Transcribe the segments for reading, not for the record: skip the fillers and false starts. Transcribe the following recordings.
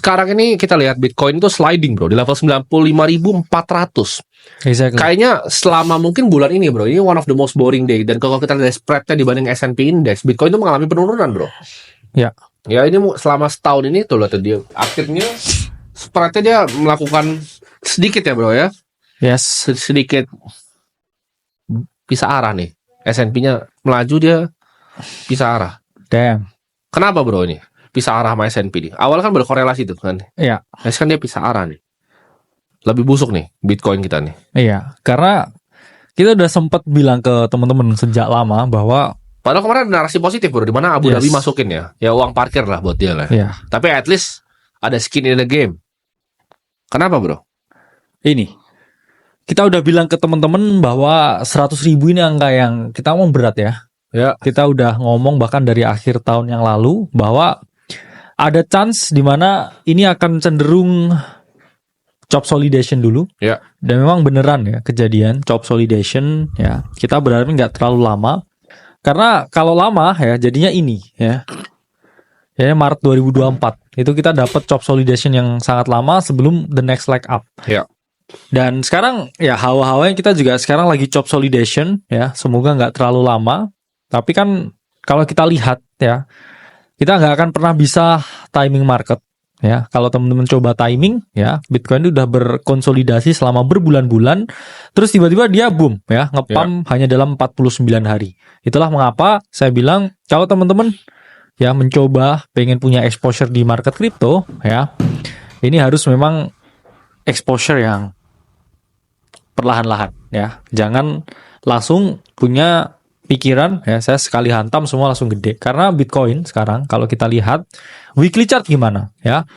sekarang ini kita lihat Bitcoin itu sliding bro di level 95.400. Exactly. Kayaknya selama mungkin bulan ini bro, ini one of the most boring day. Dan kalau kita lihat spreadnya dibanding S&P Index, Bitcoin itu mengalami penurunan bro. Ya. Ya ini selama setahun ini tuh lihat dia akhirnya spreadnya dia melakukan sedikit ya bro ya. Yes. Sedikit pisah arah nih. S&P-nya melaju dia pisah arah. Damn. Kenapa bro ini? Pisah arah sama S&P nih. Awalnya kan berkorelasi tuh kan. Iya. Nah, sekarang dia pisah arah nih. Lebih busuk nih Bitcoin kita nih. Iya, karena kita udah sempat bilang ke teman-teman sejak lama bahwa Padahal kemarin ada narasi positif bro, di mana Abu Dhabi masukin ya uang parkir lah buat dia lah. Iya. Tapi at least ada skin in the game. Kenapa bro? Ini kita udah bilang ke teman-teman bahwa 100.000 ini angka yang kita ngomong berat ya. Ya. Kita udah ngomong bahkan dari akhir tahun yang lalu bahwa ada chance di mana ini akan cenderung chop solidation dulu. Ya. Dan memang beneran ya kejadian chop solidation ya. Kita berharap nggak terlalu lama. Karena kalau lama ya jadinya ini ya. Ya Maret 2024 itu kita dapat chop solidation yang sangat lama sebelum the next leg up. Ya. Dan sekarang ya hawa-hawanya kita juga sekarang lagi chop solidation ya. Semoga nggak terlalu lama. Tapi kan kalau kita lihat ya, kita nggak akan pernah bisa timing market. Ya, kalau teman-teman coba timing, ya Bitcoin itu udah berkonsolidasi selama berbulan-bulan, terus tiba-tiba dia boom, ya ngepam hanya dalam 49 hari. Itulah mengapa saya bilang kalau teman-teman ya mencoba pengen punya exposure di market crypto, ya ini harus memang exposure yang perlahan-lahan, ya jangan langsung punya pikiran ya saya sekali hantam semua langsung gede, karena Bitcoin sekarang kalau kita lihat weekly chart gimana ya,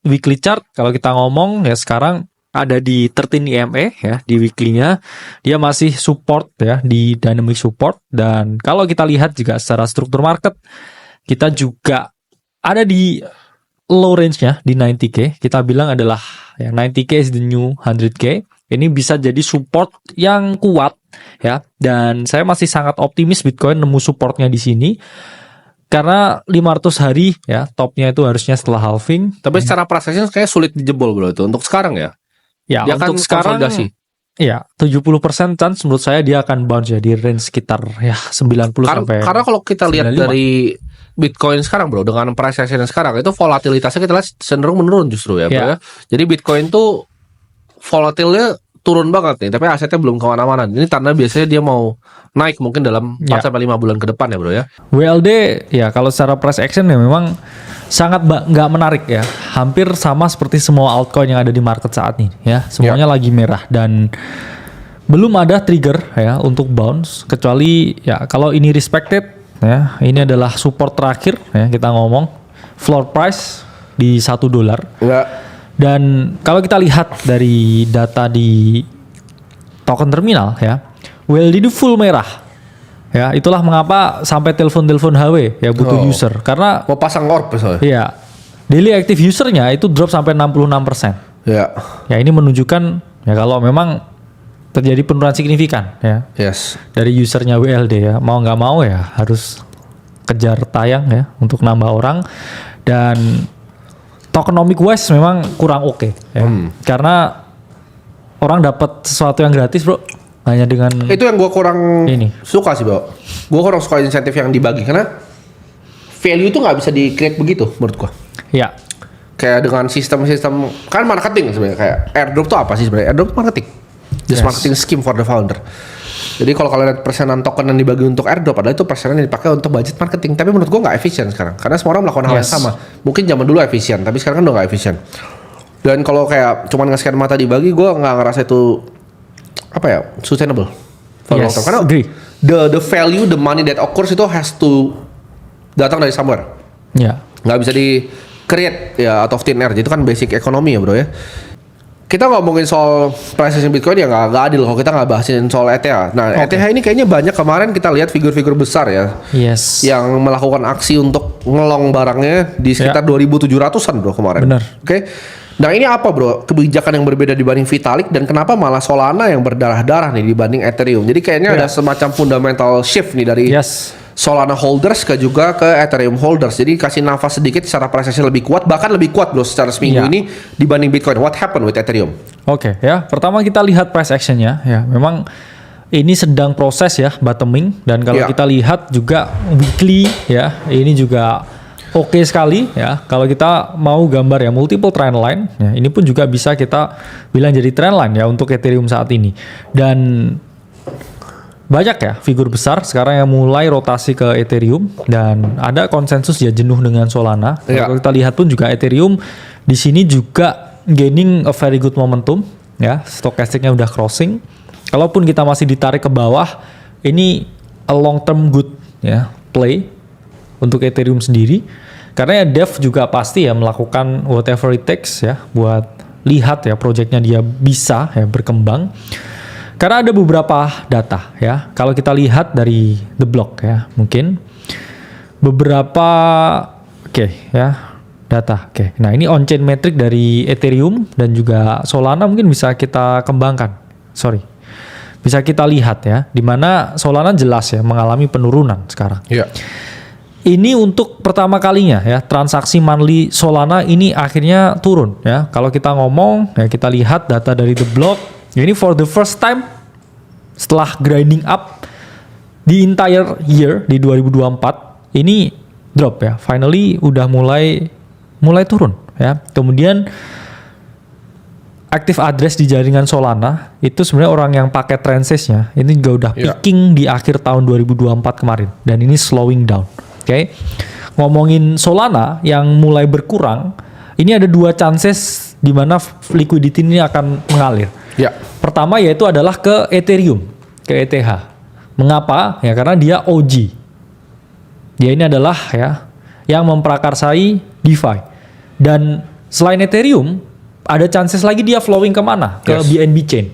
weekly chart kalau kita ngomong ya sekarang ada di 13 EMA ya, di weekly-nya dia masih support ya, di dynamic support. Dan kalau kita lihat juga secara struktur market kita juga ada di low range-nya di 90k, kita bilang adalah ya 90k is the new 100k. Ini bisa jadi support yang kuat ya, dan saya masih sangat optimis Bitcoin nemu supportnya di sini karena 500 hari ya topnya itu harusnya setelah halving. Tapi secara price action kayak sulit dijebol bro itu untuk sekarang ya. Ya dia untuk kan sekarang konsolidasi. Ya 70% chance menurut saya dia akan bounce ya di range sekitar ya 90 sampai. Karena kalau kita lihat 95. dari Bitcoin sekarang bro, dengan price action sekarang itu volatilitasnya kita lihat cenderung menurun justru ya bro ya. Jadi Bitcoin tuh volatilnya turun banget nih, tapi asetnya belum kemana-mana. Ini tanda biasanya dia mau naik mungkin dalam 4-5 bulan ke depan ya bro ya. WLD ya kalau secara price action ya memang sangat nggak menarik ya. Hampir sama seperti semua altcoin yang ada di market saat ini ya. Semuanya lagi merah dan belum ada trigger ya untuk bounce, kecuali ya kalau ini respected ya. Ini adalah support terakhir ya, kita ngomong floor price di $1. Ya. Dan kalau kita lihat dari data di token terminal ya, WLD itu full merah. Ya, itulah mengapa sampai telepon-telepon HW ya butuh user, karena mau pasang orb misalnya. Iya. Daily active usernya itu drop sampai 66%. Ya. Ya, ini menunjukkan ya kalau memang terjadi penurunan signifikan ya. Yes. Dari usernya WLD ya. Mau nggak mau ya harus kejar tayang ya untuk nambah orang. Dan tokenomic wise memang kurang oke ya. Karena orang dapat sesuatu yang gratis bro, hanya dengan itu yang gue kurang ini suka sih bro. Gue kurang suka insentif yang dibagi karena value itu nggak bisa di-create begitu menurut gue. ya. Kayak dengan sistem-sistem kan marketing sebenarnya, kayak airdrop tuh apa sih sebenarnya? Airdrop marketing, just marketing scheme for the founder. Jadi kalau kalian lihat persenan token yang dibagi untuk airdrop adalah itu persenan yang dipakai untuk budget marketing. Tapi menurut gue nggak efisien sekarang, karena semua orang melakukan hal yang sama. Mungkin zaman dulu efisien, tapi sekarang kan udah nggak efisien. Dan kalau kayak cuman nge-scan mata dibagi, gue nggak ngerasa itu apa ya, sustainable for long term. Karena the value, the money that occurs itu has to datang dari somewhere. Ya. Nggak bisa di create ya out of thin air. Itu kan basic ekonomi ya bro ya. Kita ngomongin soal price action Bitcoin ya nggak adil kalau kita nggak bahasin soal ETH. Nah, ETH ini kayaknya banyak kemarin kita lihat figur-figur besar ya, yang melakukan aksi untuk ngelong barangnya di sekitar 2.700-an bro kemarin. Benar. Oke. Nah ini apa bro kebijakan yang berbeda dibanding Vitalik, dan kenapa malah Solana yang berdarah-darah nih dibanding Ethereum? Jadi kayaknya ada semacam fundamental shift nih dari Solana holders ke juga ke Ethereum holders. Jadi kasih nafas sedikit secara prosesnya lebih kuat, bahkan lebih kuat bro secara seminggu Iya. ini dibanding Bitcoin. What happened with Ethereum? Oke, ya. Pertama kita lihat price actionnya ya. Memang ini sedang proses ya bottoming, dan kalau Ya. kita lihat juga weekly ya, ini juga oke sekali ya. Kalau kita mau gambar ya multiple trend line ya, ini pun juga bisa kita bilang jadi trend line ya untuk Ethereum saat ini. Dan banyak ya figur besar sekarang yang mulai rotasi ke Ethereum, dan ada konsensus ya jenuh dengan Solana. Ya. Kalau kita lihat pun juga Ethereum di sini juga gaining a very good momentum ya, stokastiknya udah crossing. Kalaupun kita masih ditarik ke bawah, ini a long term good ya play untuk Ethereum sendiri, karena ya dev juga pasti ya melakukan whatever it takes ya buat lihat ya projectnya dia bisa ya berkembang. Karena ada beberapa data ya, kalau kita lihat dari The Block ya, mungkin beberapa ya data. Nah ini on-chain metric dari Ethereum dan juga Solana mungkin bisa kita kembangkan. Bisa kita lihat ya, di mana Solana jelas ya mengalami penurunan sekarang. Iya. Ini untuk pertama kalinya ya, transaksi monthly Solana ini akhirnya turun ya. Kalau kita ngomong ya, kita lihat data dari The Block, ini for the first time setelah grinding up di entire year di 2024 ini drop ya. Finally udah mulai turun ya. Kemudian active address di jaringan Solana itu sebenarnya orang yang pakai transesnya ini juga udah peaking di akhir tahun 2024 kemarin, dan ini slowing down. Ngomongin Solana yang mulai berkurang, ini ada dua chances di mana liquidity ini akan mengalir. Ya. Pertama yaitu adalah ke Ethereum, ke ETH. Mengapa? Ya karena dia OG. Dia ini adalah ya yang memprakarsai DeFi. Dan selain Ethereum, ada chances lagi dia flowing kemana? Ke BNB chain.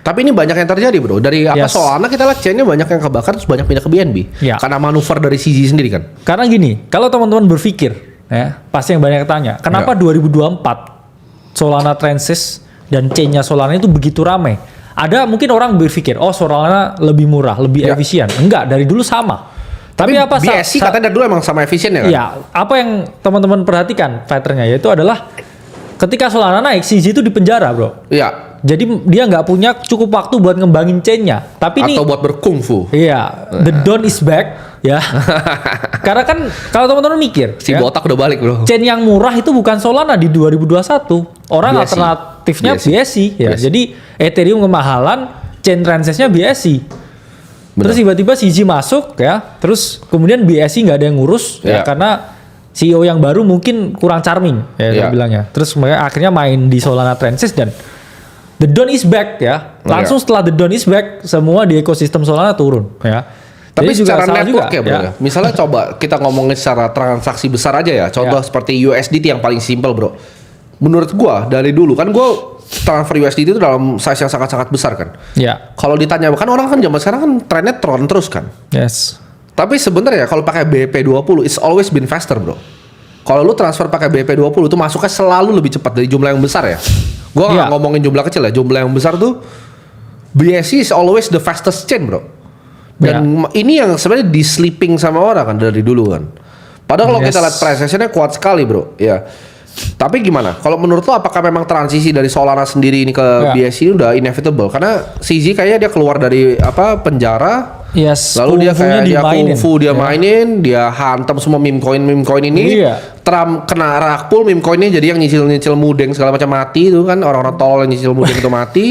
Tapi ini banyak yang terjadi bro. Dari Solana kita lihat chainnya banyak yang kebakar, terus banyak pindah ke BNB. Ya. Karena manuver dari CZ sendiri kan. Karena gini, kalau teman-teman berpikir, ya pasti yang banyak tanya, kenapa 2024 Solana Transis dan chainnya Solana itu begitu ramai? Ada mungkin orang berpikir, oh Solana lebih murah, lebih efisien. Enggak, dari dulu sama. Tapi apa BSC katanya dari dulu emang sama efisiennya kan? Ya, apa yang teman-teman perhatikan patternnya yaitu adalah ketika Solana naik, CZ itu dipenjara bro. Iya. Jadi dia nggak punya cukup waktu buat ngembangin chainnya. Tapi atau buat berkungfu. Iya, the Dawn is back ya. Karena kan kalau teman-teman mikir, si botak udah balik bro. Chain yang murah itu bukan Solana di 2021. Orang BSC. alternatifnya BSC ya. BSC. Jadi Ethereum kemahalan, chain transesnya BSC. Terus tiba-tiba CZ masuk ya. Terus kemudian BSC nggak ada yang ngurus ya karena CEO yang baru mungkin kurang charming ya saya bilangnya. Terus mereka akhirnya main di Solana Transis dan The Dawn is back ya. Langsung setelah The Dawn is back, semua di ekosistem Solana turun ya. Tapi jadi secara juga network ya bro ya. Misalnya coba kita ngomongin secara transaksi besar aja ya. Contoh seperti USDT yang paling simpel bro. Menurut gua dari dulu kan gua transfer USDT itu dalam size yang sangat-sangat besar kan. Ya. Kalau ditanya kan orang kan zaman sekarang kan trennya turun terus kan. Yes. Tapi sebenarnya kalau pakai BP20 it's always been faster bro. Kalau lu transfer pakai BP20 itu masuknya selalu lebih cepat dari jumlah yang besar ya. Gua nggak ngomongin jumlah kecil ya, jumlah yang besar tuh BSC is always the fastest chain bro. Dan ini yang sebenarnya di sleeping sama orang kan dari dulu kan. Padahal kalau kita lihat price actionnya kuat sekali bro, ya. Tapi gimana? Kalau menurut lo apakah memang transisi dari Solana sendiri ini ke BSC ini udah inevitable? Karena CZ kayaknya dia keluar dari penjara. Yes, lalu dia kayak dia kungfu, dia ya. mainin, dia hantam semua meme coin ini. Trump kena rakpul meme coinnya, jadi yang nyicil mudeng segala macam mati itu kan, orang-orang tolol yang nyicil mudeng itu mati.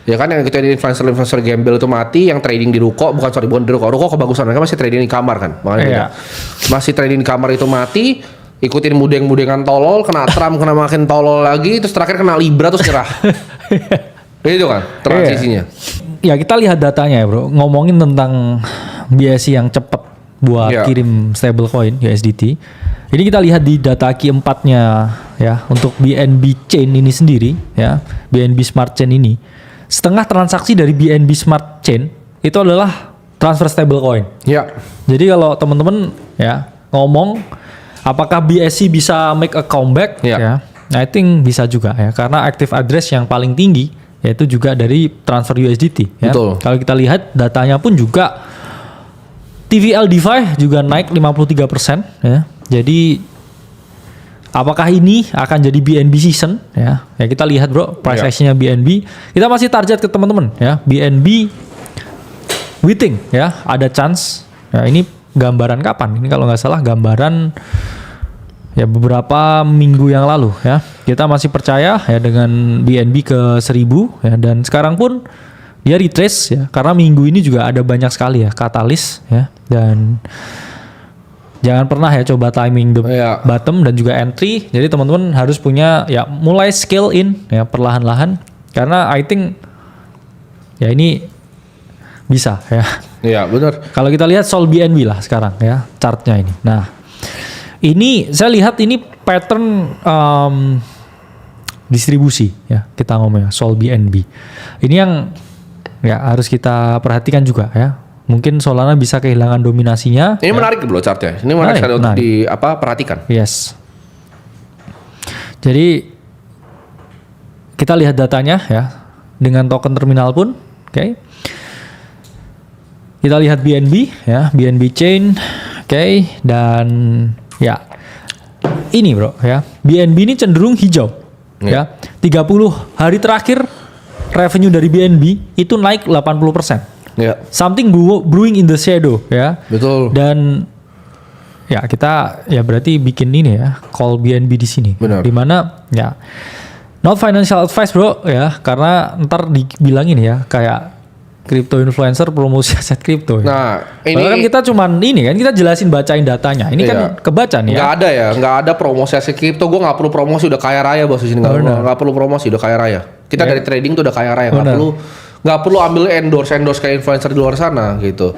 Ya kan yang kita influencer gembel itu mati, yang trading di ruko bukan di ruko kebagusan mereka masih trading di kamar kan, makanya masih trading di kamar itu mati, ikutin mudeng-mudengan tolol, kena Trump kena makin tolol lagi, terus terakhir kena Libra terus nyerah. Itu kan transisinya. Ya kita lihat datanya ya bro, ngomongin tentang BSC yang cepat buat kirim stablecoin USDT. Ini kita lihat di data Q4-nya ya untuk BNB Chain ini sendiri ya, BNB Smart Chain ini. Setengah transaksi dari BNB Smart Chain itu adalah transfer stablecoin. Ya. Jadi kalau teman-teman ya ngomong apakah BSC bisa make a comeback ya, I think bisa juga ya, karena active address yang paling tinggi yaitu juga dari transfer USDT ya. Betul. Kalau kita lihat datanya pun juga TVL DeFi juga naik 53% ya. Jadi apakah ini akan jadi BNB season ya? Ya kita lihat bro, price action-nya BNB. Kita masih target ke teman-teman ya. BNB we think ya ada chance. Ya ini gambaran kapan? Ini kalau nggak salah gambaran ya beberapa minggu yang lalu ya. Kita masih percaya ya dengan BNB ke 1000 ya, dan sekarang pun dia retrace ya karena minggu ini juga ada banyak sekali ya katalis ya, dan jangan pernah ya coba timing the bottom dan juga entry. Jadi teman-teman harus punya ya mulai scale in ya perlahan-lahan, karena I think ya ini bisa ya. Iya benar. Kalau kita lihat Sol BNB lah sekarang ya chartnya ini. Nah ini saya lihat ini pattern distribusi ya, kita ngomongnya Sol BNB. Ini yang ya harus kita perhatikan juga ya. Mungkin Solana bisa kehilangan dominasinya. Ini ya. menarik bro chartnya. Ini menarik sekali untuk perhatikan. Yes. Jadi kita lihat datanya ya dengan token terminal pun, oke. Kita lihat BNB ya, BNB chain, oke, dan ya ini bro ya, BNB ini cenderung hijau ya. 30 hari terakhir revenue dari BNB itu naik 80%. Ya. Something brewing in the shadow ya. Betul. Dan ya kita ya berarti bikin ini ya call BNB di sini. Benar. Dimana ya not financial advice bro ya, karena ntar dibilangin ya kayak crypto influencer promosi aset kripto. Ya. Nah ini padahal kan kita cuman ini kan kita jelasin bacain datanya. Ini kan kebaca nih nggak ya. ada ya, nggak ada promosi aset kripto. Gue nggak perlu promosi, udah kaya raya bos di sini. Nggak perlu promosi, udah kaya raya. Kita dari trading tuh udah kaya raya. Nggak perlu ambil endorse kayak influencer di luar sana gitu.